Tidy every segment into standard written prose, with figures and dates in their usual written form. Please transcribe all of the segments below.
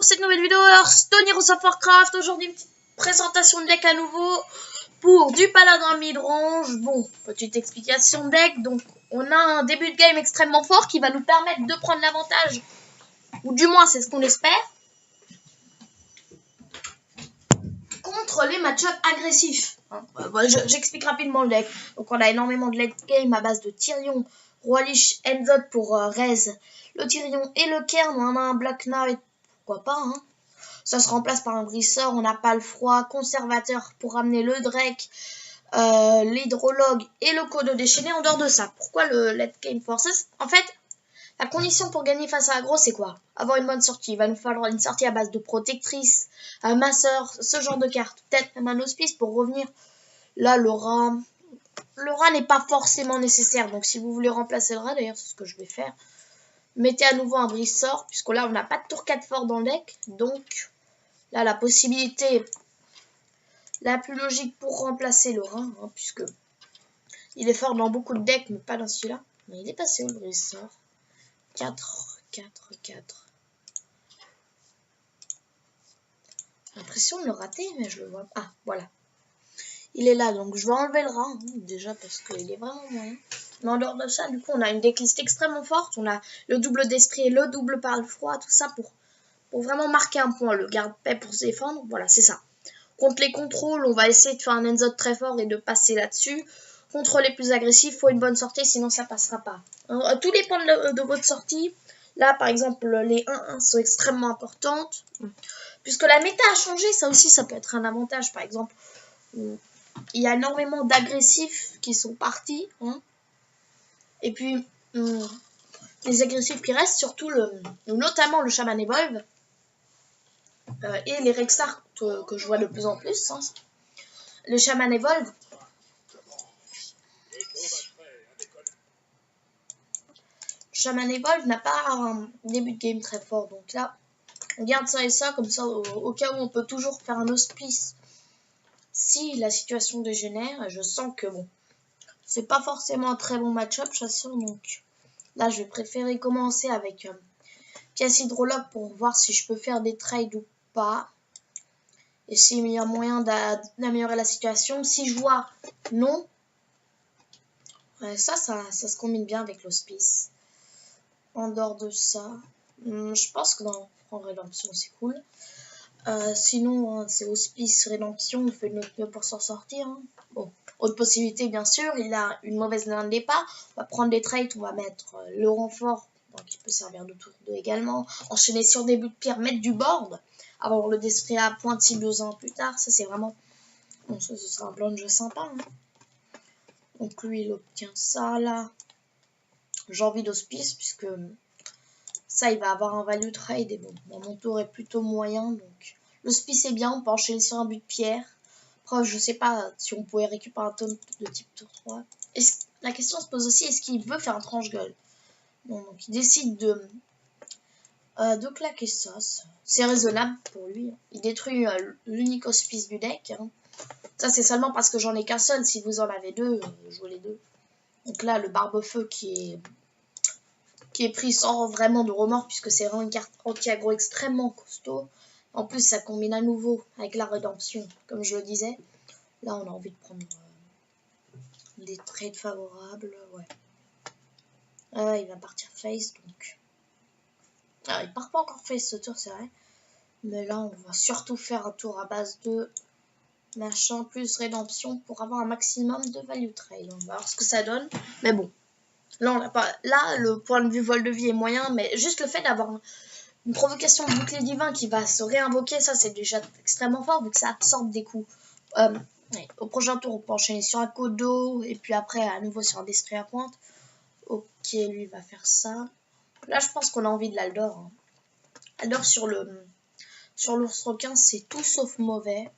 cette nouvelle vidéo. Alors, Stone Heroes of Warcraft. Aujourd'hui, une petite présentation de deck à nouveau pour du paladin midrange. Bon, petite explication de deck. Donc, on a un début de game extrêmement fort qui va nous permettre de prendre l'avantage, ou du moins, c'est ce qu'on espère, contre les match-ups agressifs. J'explique rapidement le deck. Donc, on a énormément de late game à base de Tyrion, Roi Lich, Enzod pour Rez, le Tyrion et le Cairn. On a un Black Knight, pourquoi pas, hein. Ça se remplace par un Brisseur. On n'a pas le froid, conservateur pour ramener le Drake, l'hydrologue et le Kodo déchaîné. En dehors de ça, pourquoi le late game forces? En fait, la condition pour gagner face à aggro, c'est quoi? Avoir une bonne sortie. Il va nous falloir une sortie à base de protectrice, masseur, ce genre de carte. Peut-être même un hospice pour revenir. Là, le rat n'est pas forcément nécessaire. Donc, si vous voulez remplacer le rat, d'ailleurs, c'est ce que je vais faire. Mettez à nouveau un Brisseur, puisque là, on n'a pas de tour 4 fort dans le deck. Donc, là, la possibilité la plus logique pour remplacer le rat, hein, puisque il est fort dans beaucoup de decks, mais pas dans celui-là. Mais il est passé où le Brisseur? 4, 4, 4. J'ai l'impression de le rater, mais je le vois. Ah, voilà. Il est là, donc je vais enlever le rat, hein, déjà, parce qu'il est vraiment moyen. Mais en dehors de ça, du coup, on a une decklist extrêmement forte. On a le double d'esprit et le double par le froid, tout ça pour vraiment marquer un point. Le garde-paix pour se défendre, voilà, c'est ça. Contre les contrôles, on va essayer de faire un Enzod très fort et de passer là-dessus. Contre les plus agressifs, il faut une bonne sortie, sinon ça passera pas. Tout dépend de votre sortie. Là, par exemple, les 1-1 sont extrêmement importantes. Puisque la méta a changé, ça aussi, ça peut être un avantage. Par exemple, il y a énormément d'agressifs qui sont partis. Hein. Et puis, les agressifs qui restent, surtout notamment le Shaman Evolve. Et les Rexar que je vois de plus en plus. Hein. Le Shaman Evolve. Shaman Evolve n'a pas un début de game très fort. Donc là, on garde ça et ça. Comme ça, au cas où on peut toujours faire un hospice si la situation dégénère. Je sens que bon, c'est pas forcément un très bon match-up, chasseur. Donc là, je vais préférer commencer avec pièce hydrologue pour voir si je peux faire des trades ou pas. Et s'il y a moyen d'améliorer la situation. Si je vois non, ça se combine bien avec l'hospice. En dehors de ça, je pense que dans Rédemption, c'est cool. Sinon, hein, c'est Hospice, Rédemption, on fait de notre mieux pour s'en sortir. Hein. Bon, autre possibilité, bien sûr, il a une mauvaise ligne de départ. On va prendre des traits, on va mettre le renfort, donc il peut servir de tour 2 également. Enchaîner sur des buts de pierre, mettre du board, avoir le d'esprit à pointe si besoin plus tard. Ça, c'est vraiment... Bon, ça, ce sera un plan de jeu sympa. Hein. Donc lui, il obtient ça, là. J'ai envie d'hospice, puisque... Ça, il va avoir un value trade. Et bon, mon tour est plutôt moyen. Donc, l'hospice est bien. On peut enchaîner sur un but de pierre. Après, je sais pas si on pouvait récupérer un taunt de type tour 3. La question se pose aussi, est-ce qu'il veut faire un tranche-gueule? Bon, donc, il décide de claquer ça. C'est raisonnable pour lui. Il détruit l'unique hospice du deck. Hein. Ça, c'est seulement parce que j'en ai qu'un seul. Si vous en avez deux, jouez les deux. Donc là, le barbe-feu qui est pris sans vraiment de remords, puisque c'est vraiment une carte anti-aggro extrêmement costaud. En plus, ça combine à nouveau avec la rédemption, comme je le disais. Là, on a envie de prendre des trades favorables. Ouais. Il va partir face, donc... Ah, il part pas encore face ce tour, c'est vrai. Mais là, on va surtout faire un tour à base de machin plus rédemption pour avoir un maximum de value trade. On va voir ce que ça donne. Mais bon. Là, on n'a pas. Là, le point de vue vol de vie est moyen, mais juste le fait d'avoir une provocation de bouclier divin qui va se réinvoquer, ça c'est déjà extrêmement fort vu que ça absorbe des coups. Au prochain tour, on peut enchaîner sur un Kodo et puis après à nouveau sur un d'esprit à pointe. Ok, lui va faire ça. Là, je pense qu'on a envie de l'Aldor. Hein. Aldor sur l'ours requin, c'est tout sauf mauvais.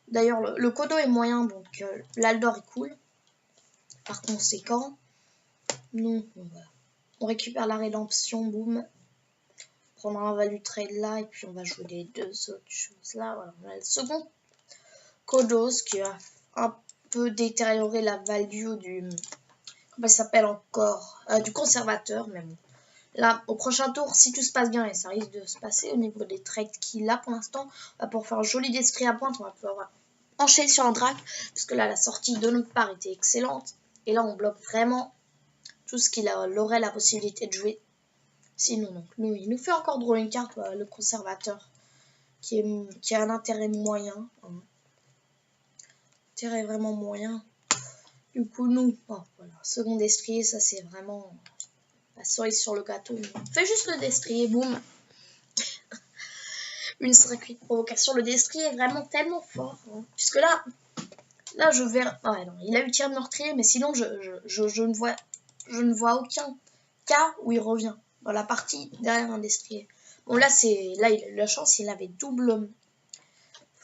D'ailleurs, le Kodo est moyen, donc l'Aldor est cool. Par conséquent. Non, on récupère la rédemption, boum. On prendra un value trade là, et puis on va jouer les deux autres choses là. Voilà, on a le second Kodos qui a un peu détérioré la value du... Comment il s'appelle encore du conservateur, mais bon. Là, au prochain tour, si tout se passe bien, et ça risque de se passer au niveau des trades qu'il a pour l'instant, on va pouvoir faire un joli d'esprit à pointe, on va pouvoir enchaîner sur un drac, parce que là, la sortie de notre part était excellente. Et là, on bloque vraiment tout ce qu'il aurait la possibilité de jouer. Sinon, donc, il nous fait encore draw une carte, le conservateur, qui a un intérêt moyen. Intérêt vraiment moyen. Du coup, nous, voilà, second destrier, ça c'est vraiment la cerise sur le gâteau. On fait juste le destrier, boum. Une circuit de provocation. Le destrier est vraiment tellement fort. Puisque là, je verrai. Ouais, non, il a eu tir de meurtrier, mais sinon, je ne vois aucun cas où il revient dans la partie derrière un destrier. Bon, là, il a eu la chance, il avait double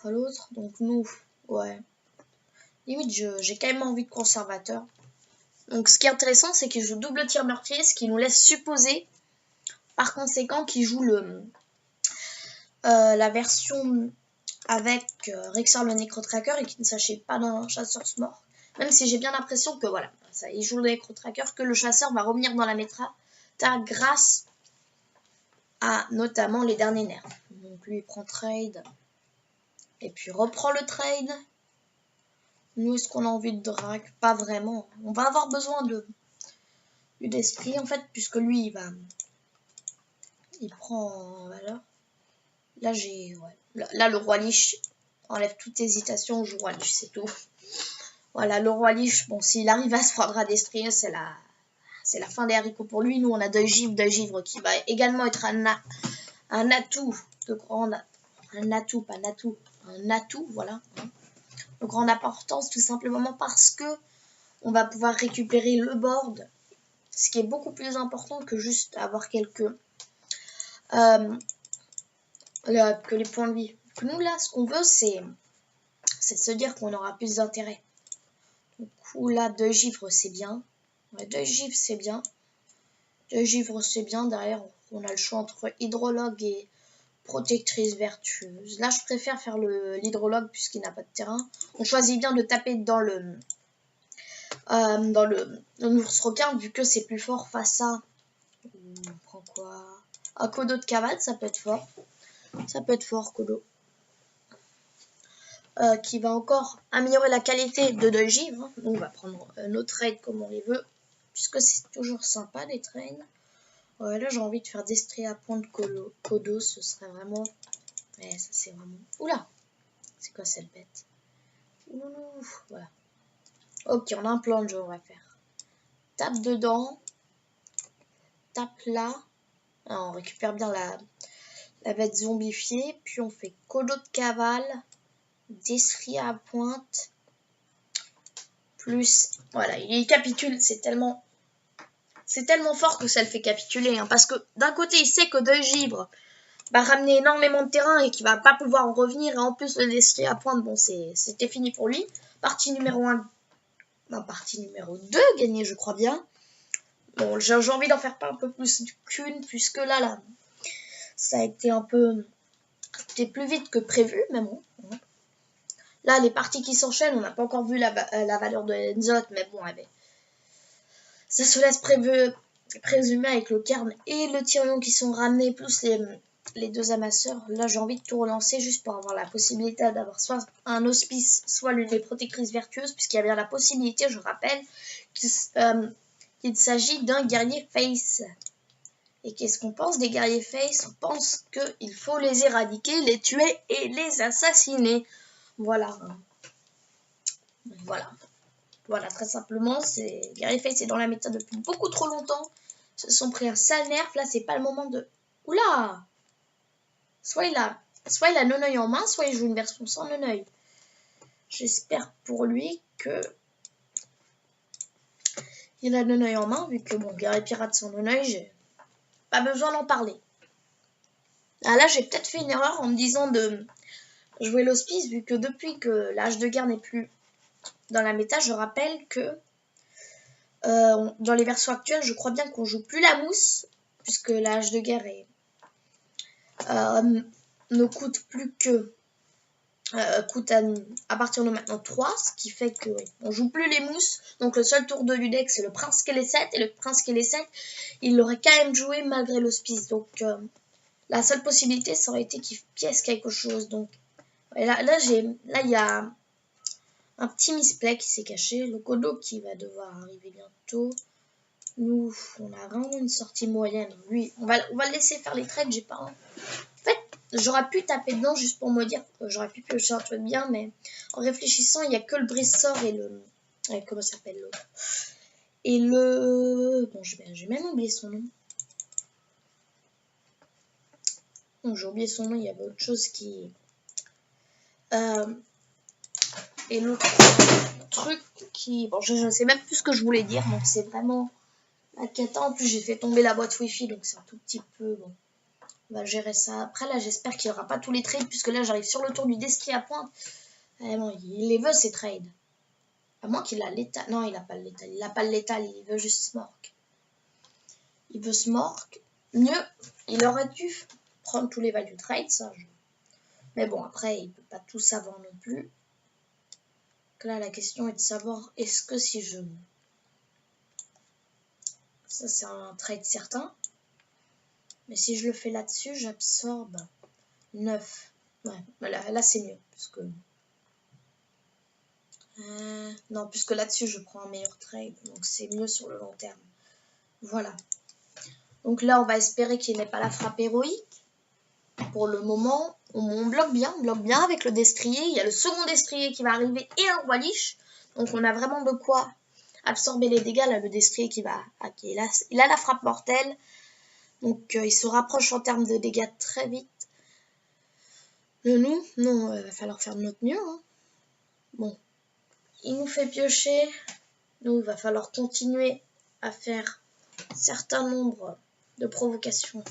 l'autre. Donc, nous, ouais. Limite, j'ai quand même envie de conservateur. Donc, ce qui est intéressant, c'est qu'il joue double tir meurtrier, ce qui nous laisse supposer, par conséquent, qu'il joue la version avec Rexar le Necrotracker et qu'il ne s'agit pas d'un chasseur mort. Même si j'ai bien l'impression que voilà, ça, il joue le Necrotracker, que le chasseur va revenir dans la méta grâce à notamment les derniers nerfs. Donc lui il prend trade et puis reprend le trade. Nous, est-ce qu'on a envie de drag? Pas vraiment. On va avoir besoin d'esprit en fait, puisque lui il prend en valeur. Là là le roi Lich enlève toute hésitation, on joue roi Lich, c'est tout. Voilà, le roi Lich, bon, s'il arrive à se prendre à destrier, c'est la fin des haricots pour lui. Nous, on a deuil givre qui va également être un atout de grande... Un atout, pas un atout. Un atout, voilà. De grande importance, tout simplement parce que on va pouvoir récupérer le board. Ce qui est beaucoup plus important que juste avoir quelques... que les points de vie. Nous, là, ce qu'on veut, c'est se dire qu'on aura plus d'intérêt. Du coup, là, 2 givres, c'est bien. Ouais, 2 givres, c'est bien. 2 givres, c'est bien. Derrière, on a le choix entre hydrologue et protectrice vertueuse. Là, je préfère faire l'hydrologue puisqu'il n'a pas de terrain. On choisit bien de taper dans le ours requin vu que c'est plus fort face à... On prend quoi? Un Kodo de cavale, ça peut être fort. Ça peut être fort, Kodo. Qui va encore améliorer la qualité de 2 givres. Donc, on va prendre nos trades comme on les veut. Puisque c'est toujours sympa, les trades. Ouais, là, j'ai envie de faire destrier à point de Kodo. Ce serait vraiment... Ouais, ça, c'est vraiment... Oula! C'est quoi cette bête? Ouf, voilà. Ok, on a un plan de jeu, on va faire. Tape dedans. Tape là. Ah, on récupère bien la bête zombifiée. Puis on fait Kodo de cavale. Destrier à pointe. Plus... Voilà, il capitule. C'est tellement fort que ça le fait capituler. Hein, parce que d'un côté, il sait que 2 givres va ramener énormément de terrain et qu'il va pas pouvoir en revenir. Et en plus, le destrier à pointe, bon, c'était fini pour lui. Partie numéro 1. Non, partie numéro 2, gagnée, je crois bien. Bon, j'ai envie d'en faire pas un peu plus qu'une, puisque là, ça a été un peu... C'était plus vite que prévu, mais bon. Là, les parties qui s'enchaînent, on n'a pas encore vu la valeur de Enzot, mais bon, ça se laisse présumer avec le Cairn et le Tyrion qui sont ramenés, plus les 2 amasseurs. Là, j'ai envie de tout relancer juste pour avoir la possibilité d'avoir soit un hospice, soit l'une des protectrices vertueuses, puisqu'il y a bien la possibilité, je rappelle, qu'il s'agit d'un guerrier face. Et qu'est-ce qu'on pense des guerriers face? On pense qu'il faut les éradiquer, les tuer et les assassiner. Voilà. Voilà, très simplement, guerrier face est dans la méta depuis beaucoup trop longtemps. Ils se sont pris un sale nerf. Là, c'est pas le moment de... Oula! Soit il a non-œil en main, soit il joue une version sans non-œil. J'espère pour lui que il a non-œil en main, vu que bon, guerrier pirate sans non-œil, j'ai pas besoin d'en parler. Ah, là, j'ai peut-être fait une erreur en me disant de jouer l'hospice, vu que depuis que l'âge de guerre n'est plus dans la méta, je rappelle que dans les versions actuelles, je crois bien qu'on joue plus la mousse, puisque l'âge de guerre ne coûte plus que coûte à partir de maintenant 3, ce qui fait que on joue plus les mousses. Donc le seul tour de Ludex c'est le prince qui est les 7, et le prince qui est les 7, il l'aurait quand même joué malgré l'hospice. Donc la seule possibilité ça aurait été qu'il pièce quelque chose. Donc et là il y a un petit misplay qui s'est caché, le Kodo qui va devoir arriver bientôt. Nous, on a vraiment une sortie moyenne. Lui, on va le laisser faire les trades, j'ai pas. En fait, j'aurais pu taper dedans juste pour me dire que j'aurais pu piocher un truc bien, mais en réfléchissant, il n'y a que le brise-sort et le. Comment ça s'appelle l'autre? Et le. Bon, j'ai même oublié son nom. Bon, j'ai oublié son nom, il y avait autre chose qui. Et l'autre truc qui. Bon, je ne sais même plus ce que je voulais dire, donc c'est vraiment inquiétant. En plus, j'ai fait tomber la boîte Wi-Fi, donc c'est un tout petit peu. Bon. On va gérer ça. Après, là, j'espère qu'il n'y aura pas tous les trades, puisque là, j'arrive sur le tour du destrier à pointe. Bon, il les veut, ces trades. À moins qu'il a l'étal. Non, il n'a pas le létal. Il n'a pas le létal, il veut juste Smork. Il veut Smork. Mieux, il aurait dû prendre tous les value trades, ça. Mais bon, après, il ne peut pas tout savoir non plus. Donc là, la question est de savoir, est-ce que si je... Ça, c'est un trade certain. Mais si je le fais là-dessus, j'absorbe 9. Ouais, là c'est mieux, puisque... non, puisque là-dessus, je prends un meilleur trade. Donc, c'est mieux sur le long terme. Voilà. Donc là, on va espérer qu'il n'ait pas la frappe héroïque. Pour le moment, on bloque bien avec le destrier. Il y a le second destrier qui va arriver et un roi liche. Donc, on a vraiment de quoi absorber les dégâts. Là, le destrier qui va... Okay, là, il a la frappe mortelle. Donc, il se rapproche en termes de dégâts très vite. De nous, non, il va falloir faire de notre mieux. Hein. Bon. Il nous fait piocher. Nous, il va falloir continuer à faire un certain nombre de provocations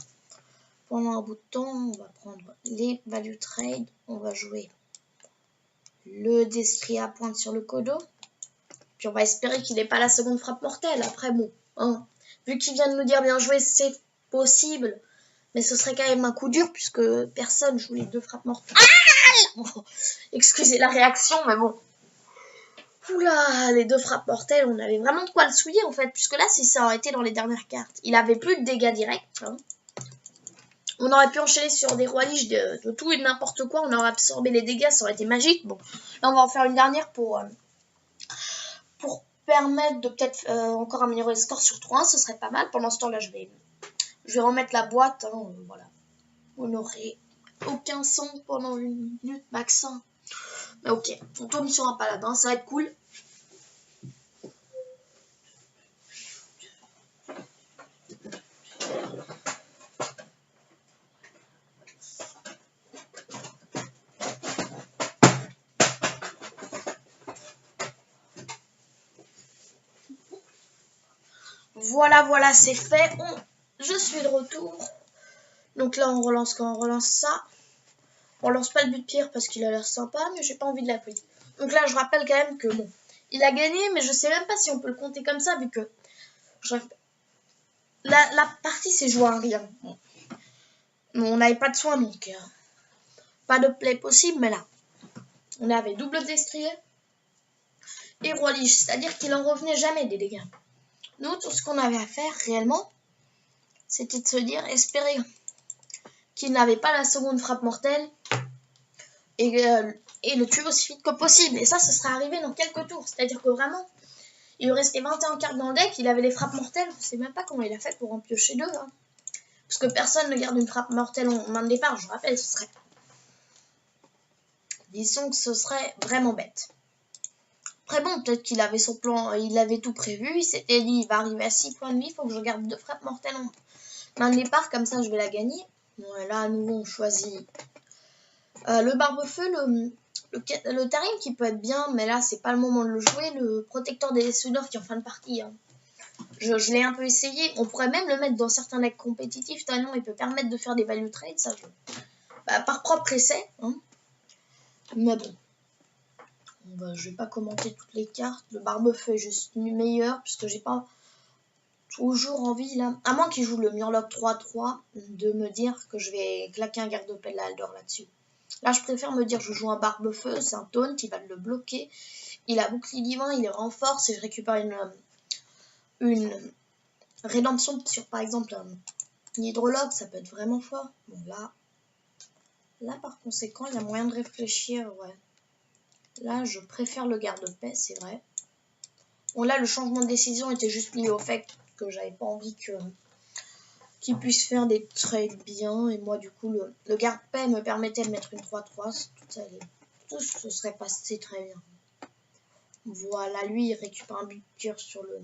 pendant un bout de temps. On va prendre les value trade. On va jouer le destrier à pointe sur le Kodo. Puis on va espérer qu'il n'ait pas la seconde frappe mortelle. Après, bon, hein, vu qu'il vient de nous dire bien joué, c'est possible. Mais ce serait quand même un coup dur puisque personne joue les deux frappes mortelles. Ah, excusez la réaction, mais bon. Oula, les deux frappes mortelles, on avait vraiment de quoi le souiller en fait, puisque là, si ça aurait été dans les dernières cartes, il avait plus de dégâts directs. Hein. On aurait pu enchaîner sur des rois liches de tout et de n'importe quoi, on aurait absorbé les dégâts, ça aurait été magique. Bon, là, on va en faire une dernière pour permettre de peut-être encore améliorer le score sur 3-1, ce serait pas mal. Pendant ce temps-là, je vais remettre la boîte, hein, voilà. On n'aurait aucun son pendant une minute max 1. Mais ok, on tombe sur un paladin, ça va être cool. Voilà, c'est fait. Je suis de retour. Donc là, on relance quand on relance ça. On lance pas le but de pierre parce qu'il a l'air sympa, mais j'ai pas envie de l'appeler. Donc là, je rappelle quand même que bon, il a gagné, mais je sais même pas si on peut le compter comme ça, vu que la partie s'est jouée à rien. Bon. On n'avait pas de soin, donc pas de play possible, mais là, on avait double destrier et roi liche, c'est-à-dire qu'il en revenait jamais des dégâts. Nous, tout ce qu'on avait à faire réellement, c'était de se dire, espérer qu'il n'avait pas la seconde frappe mortelle et le tuer aussi vite que possible. Et ça, ce serait arrivé dans quelques tours. C'est-à-dire que vraiment, il lui restait 21 cartes dans le deck, il avait les frappes mortelles. Je ne sais même pas comment il a fait pour en piocher deux. Hein. Parce que personne ne garde une frappe mortelle en main de départ, je rappelle, ce serait... Disons que ce serait vraiment bête. Après bon, peut-être qu'il avait son plan, il avait tout prévu, il s'était dit, il va arriver à 6 points de vie, il faut que je garde 2 frappes mortelles en main de départ, comme ça je vais la gagner. Bon, là, à nouveau, on choisit le barbe-feu, le Tarim qui peut être bien, mais là, c'est pas le moment de le jouer. Le protecteur des Sudor qui est en fin de partie, hein. Je l'ai un peu essayé. On pourrait même le mettre dans certains decks compétitifs, tellement il peut permettre de faire des value trades, ça, par propre essai. Hein. Mais bon. Je vais pas commenter toutes les cartes. Le barbe-feu est juste meilleur, puisque j'ai pas toujours envie, là, à moins qu'il joue le Murloc 3-3, de me dire que je vais claquer un garde-paix de la Haldor là-dessus. Là, je préfère me dire je joue un barbe-feu, c'est un taunt, il va le bloquer. Il a bouclier divin, il est renforce et je récupère une rédemption sur par exemple un hydrologue, ça peut être vraiment fort. Bon là par conséquent, il y a moyen de réfléchir, ouais. Là, je préfère le garde-paix, c'est vrai. Bon là, le changement de décision était juste lié au fait que j'avais pas envie qu'il puisse faire des trades bien. Et moi, du coup, le garde-paix me permettait de mettre une 3-3. Tout se serait passé très bien. Voilà, lui, il récupère un buteur sur le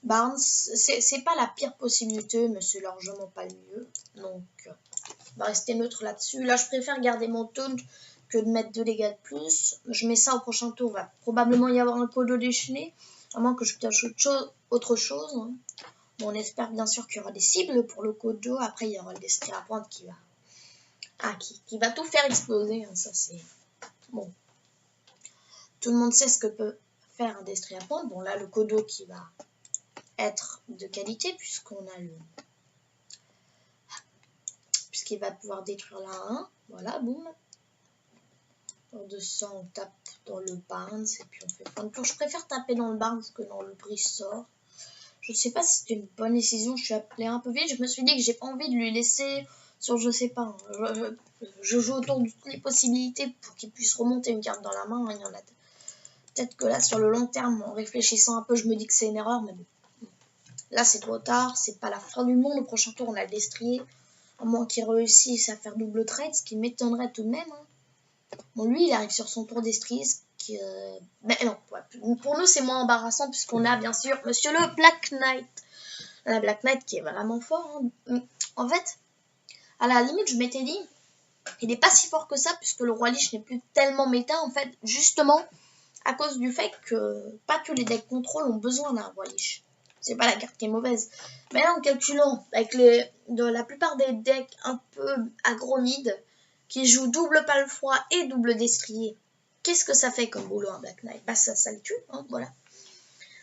Barnes. C'est pas la pire possibilité, mais c'est largement pas le mieux. Donc, on va rester neutre là-dessus. Là, je préfère garder mon taunt que de mettre 2 dégâts de plus. Je mets ça au prochain tour. Il va probablement y avoir un Kodo déchaîné. À moins que je pioche autre chose. Hein. Bon, on espère bien sûr qu'il y aura des cibles pour le Kodo. Après, il y aura le Destrier à pointe qui va tout faire exploser. Hein. Ça, c'est... Bon. Tout le monde sait ce que peut faire un Destrier à pointe. Bon, là, le Kodo qui va être de qualité puisqu'on a le... Puisqu'il va pouvoir détruire la 1. Voilà, boum. Lors de ça, on tape dans le Barnes et puis on fait plein de tours. Je préfère taper dans le Barnes que dans le Brisort. Je ne sais pas si c'était une bonne décision. Je suis appelée un peu vite. Je me suis dit que j'ai pas envie de lui laisser sur, je sais pas. Je joue autour de toutes les possibilités pour qu'il puisse remonter une carte dans la main. Il y en a peut-être que là, sur le long terme, en réfléchissant un peu, je me dis que c'est une erreur. Mais bon. Là, c'est trop tard. C'est pas la fin du monde. Au prochain tour, on a le Destrier. À moins qu'il réussisse à faire double trade, ce qui m'étonnerait tout de même. Hein. Bon, lui, il arrive sur son tour d'Estrie. Mais non, ouais. Pour nous, c'est moins embarrassant puisqu'on a bien sûr Monsieur le Black Knight. La Black Knight qui est vraiment fort. Hein. En fait, à la limite, je m'étais dit, il n'est pas si fort que ça puisque le Roi Lich n'est plus tellement méta. En fait, justement, à cause du fait que pas tous les decks contrôle ont besoin d'un Roi Lich. C'est pas la carte qui est mauvaise. Mais là, en calculant avec la plupart des decks un peu agromides, qui joue double palefroid et double destrier, qu'est-ce que ça fait comme boulot un Black Knight? Bah ça le tue, hein, voilà.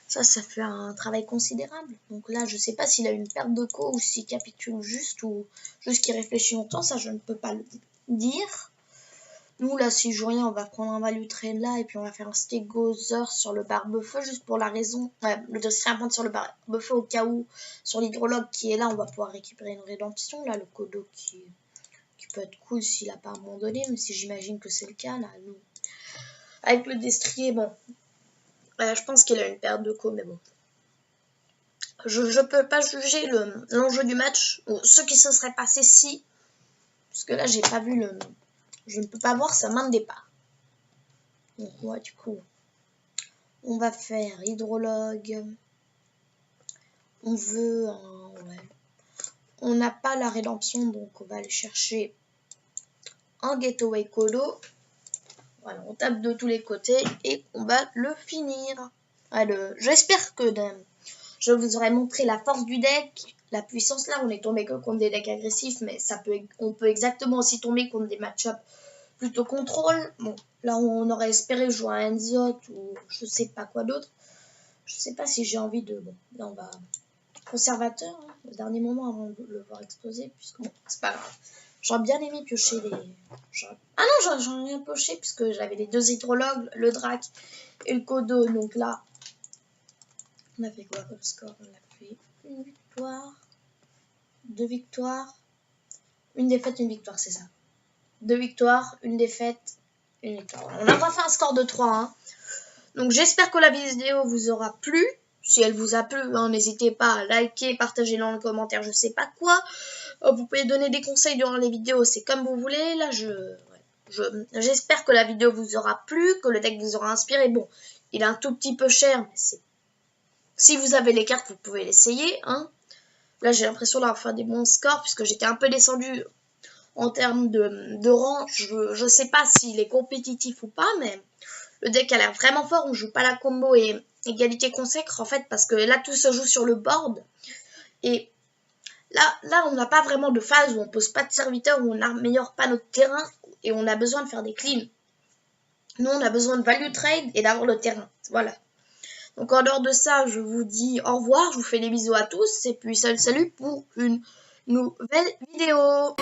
Ça fait un travail considérable. Donc là, je sais pas s'il a une perte de co ou s'il capitule juste ou juste qu'il réfléchit longtemps, ça je ne peux pas le dire. Nous là, si je joue rien, on va prendre un value trade là et puis on va faire un Stegozer sur le barbe-feu juste pour la raison. Le dossier à sur le barbe-feu au cas où sur l'hydrologue qui est là, on va pouvoir récupérer une rédemption. Là, le Kodo qui peut être cool s'il n'a pas abandonné, mais si j'imagine que c'est le cas, là, nous. Avec le destrier, bon, je pense qu'il a une perte de co, mais bon. Je peux pas juger l'enjeu du match, ou ce qui se serait passé si, parce que là, j'ai pas vu je ne peux pas voir sa main de départ. Donc, ouais, du coup, on va faire hydrologue. On veut ouais. On n'a pas la rédemption, donc on va aller chercher un Gateway Kodo. Voilà, on tape de tous les côtés et on va le finir. J'espère que je vous aurai montré la force du deck, la puissance. Là, on est tombé que contre des decks agressifs, mais on peut exactement aussi tomber contre des match-ups plutôt contrôle. Bon, là, on aurait espéré jouer à Enzot ou je sais pas quoi d'autre. Je sais pas si j'ai envie de... Bon, là, on va... Conservateur, hein, au dernier moment avant de le voir exploser, puisque bon, c'est pas grave. J'aurais bien aimé piocher les... Ah non, j'en ai rien pioché, puisque j'avais les 2 hydrologues, le Drac et le Kodo. Donc là, on a fait quoi comme score? On a fait une victoire, 2 victoires, une défaite, une victoire, c'est ça. 2 victoires, une défaite, une victoire. On n'a pas fait un score de 3. Hein. Donc j'espère que la vidéo vous aura plu. Si elle vous a plu, hein, n'hésitez pas à liker, partager dans les commentaires, je sais pas quoi. Vous pouvez donner des conseils durant les vidéos, c'est comme vous voulez. Là, j'espère que la vidéo vous aura plu, que le deck vous aura inspiré. Bon, il est un tout petit peu cher, mais si vous avez les cartes, vous pouvez l'essayer. Hein. Là, j'ai l'impression d'avoir fait des bons scores, puisque j'étais un peu descendu en termes de rang. Je sais pas s'il est compétitif ou pas, mais le deck a l'air vraiment fort. On joue pas la combo et égalité consacre en fait parce que là tout se joue sur le board et là on n'a pas vraiment de phase où on pose pas de serviteur, où on n'améliore pas notre terrain et on a besoin de faire des cleans. Nous on a besoin de value trade et d'avoir le terrain, voilà. Donc en dehors de ça, je vous dis au revoir, je vous fais des bisous à tous et puis salut pour une nouvelle vidéo.